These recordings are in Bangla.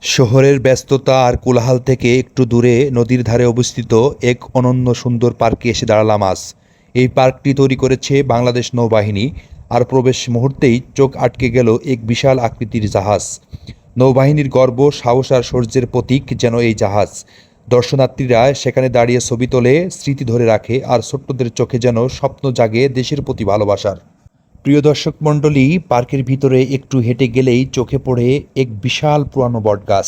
শহরের ব্যস্ততা আর কোলাহল থেকে একটু দূরে নদীর ধারে অবস্থিত এক অনন্য সুন্দর পার্কে এসে দাঁড়ালাম আজ। এই পার্কটি তৈরি করেছে বাংলাদেশ নৌবাহিনী, আর প্রবেশ মুহূর্তেই চোখ আটকে গেল এক বিশাল আকৃতির জাহাজ। নৌবাহিনীর গর্ব, সাহস আর শৌর্যের প্রতীক যেন এই জাহাজ। দর্শনার্থীরা সেখানে দাঁড়িয়ে ছবি তোলে, স্মৃতি ধরে রাখে, আর ছোট্টদের চোখে যেন স্বপ্ন জাগে দেশের প্রতি ভালোবাসার। প্রিয় দর্শক মণ্ডলী, পার্কের ভিতরে একটু হেঁটে গেলেই চোখে পড়ে এক বিশাল পুরানো বটগাছ।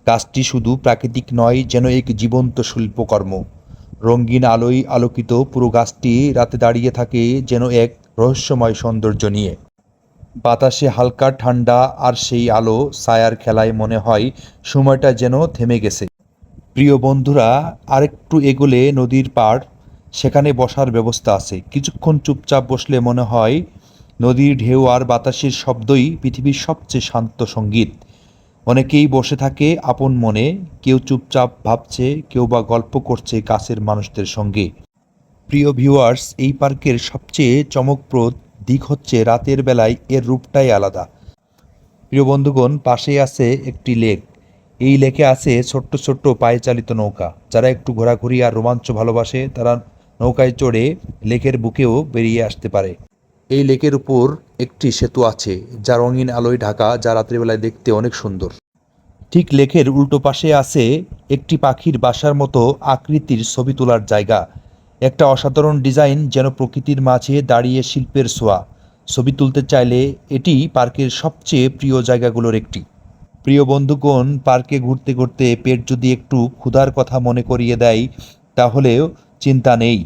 গাছটি শুধু প্রাকৃতিক নয়, যেন এক জীবন্ত শিল্পকর্ম। রঙিন আলোয় আলোকিত পুরো গাছটি রাতে দাঁড়িয়ে থাকে যেন এক রহস্যময় সৌন্দর্য নিয়ে। বাতাসে হালকা ঠান্ডা, আর সেই আলো ছায়ার খেলায় মনে হয় সময়টা যেন থেমে গেছে। প্রিয় বন্ধুরা, আরেকটু এগোলে নদীর পাড়, সেখানে বসার ব্যবস্থা আছে। কিছুক্ষণ চুপচাপ বসলে মনে হয় নদীর ঢেউ আর বাতাসের শব্দই পৃথিবীর সবচেয়ে শান্ত সঙ্গীত। অনেকেই বসে থাকে আপন মনে, কেউ চুপচাপ ভাবছে, কেউ বা গল্প করছে কাছের মানুষদের সঙ্গে। প্রিয় ভিউয়ার্স, এই পার্কের সবচেয়ে চমকপ্রদ দিক হচ্ছে রাতের বেলায় এর রূপটাই আলাদা। প্রিয় বন্ধুগণ, পাশেই আছে একটি লেক। এই লেকে আছে ছোট্ট ছোট্ট পায়ে চালিত নৌকা। যারা একটু ঘোরাঘুরি আর রোমাঞ্চ ভালোবাসে, তারা নৌকায় চড়ে লেকের বুকেও বেরিয়ে আসতে পারে। এই লেকের উপর একটি সেতু আছে, যা রঙিন আলোয় ঢাকা, যা রাত্রিবেলায় দেখতে অনেক সুন্দর। ঠিক লেকের উল্টো পাশে আছে একটি পাখির বাসার মতো আকৃতির ছবি তোলার জায়গা। একটা অসাধারণ ডিজাইন, যেন প্রকৃতির মাঝে দাঁড়িয়ে শিল্পের ছোঁয়া। ছবি তুলতে চাইলে এটি পার্কের সবচেয়ে প্রিয় জায়গাগুলোর একটি। প্রিয় বন্ধুগণ, পার্কে ঘুরতে ঘুরতে পেট যদি একটু ক্ষুধার কথা মনে করিয়ে দেয়, তাহলেও চিন্তা নেই।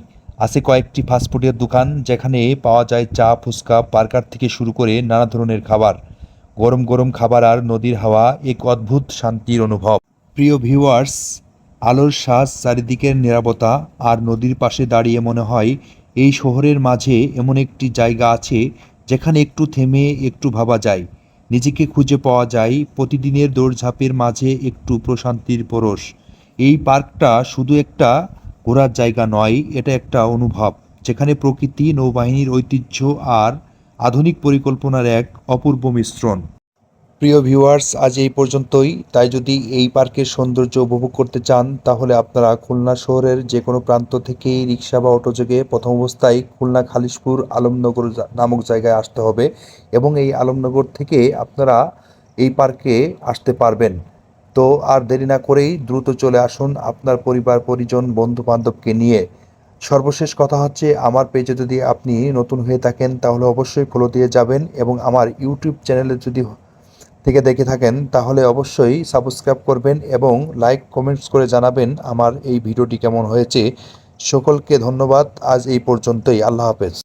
আছে কয়েকটি ফাস্টফুডের দোকান, যেখানে পাওয়া যায় চা, ফুচকা, বার্গার থেকে শুরু করে নানা ধরনের খাবার। গরম গরম খাবার আর নদীর হাওয়া এক অদ্ভুত শান্তির অনুভব। প্রিয় ভিউয়ার্স, আলোর সাজ, চারিদিকের নীরবতা আর নদীর পাশে দাঁড়িয়ে মনে হয় এই শহরের মাঝে এমন একটি জায়গা আছে যেখানে একটু থেমে একটু ভাবা যায়, নিজেকে খুঁজে পাওয়া যায়। প্রতিদিনের দৌড়ঝাঁপের মাঝে একটু প্রশান্তির পরশ। এই পার্কটা শুধু একটা ঘোরার জায়গা নয়, এটা একটা অনুভব, যেখানে প্রকৃতি, নৌবাহিনীর ঐতিহ্য আর আধুনিক পরিকল্পনার এক অপূর্ব মিশ্রণ। প্রিয় ভিউয়ার্স, আজ এই পর্যন্তই। তাই যদি এই পার্কের সৌন্দর্য উপভোগ করতে চান, তাহলে আপনারা খুলনা শহরের যে কোনো প্রান্ত থেকেই রিক্সা বা অটোযোগে প্রথম অবস্থায় খুলনা খালিশপুর আলমনগর নামক জায়গায় আসতে হবে, এবং এই আলমনগর থেকে আপনারা এই পার্কে আসতে পারবেন। তো আর দেরি না করেই দ্রুত চলে আসুন আপনার পরিবার, পরিজন, বন্ধু বান্ধবকে নিয়ে। সর্বশেষ কথা হচ্ছে, আমার পেজে যদি আপনি নতুন হয়ে থাকেন, তাহলে অবশ্যই ফলো দিয়ে যাবেন, এবং আমার ইউটিউব চ্যানেলে যদি থেকে দেখে থাকেন, তাহলে অবশ্যই সাবস্ক্রাইব করবেন এবং লাইক কমেন্টস করে জানাবেন আমার এই ভিডিওটি কেমন হয়েছে। সকলকে ধন্যবাদ। আজ এই পর্যন্তই। আল্লাহ হাফেজ।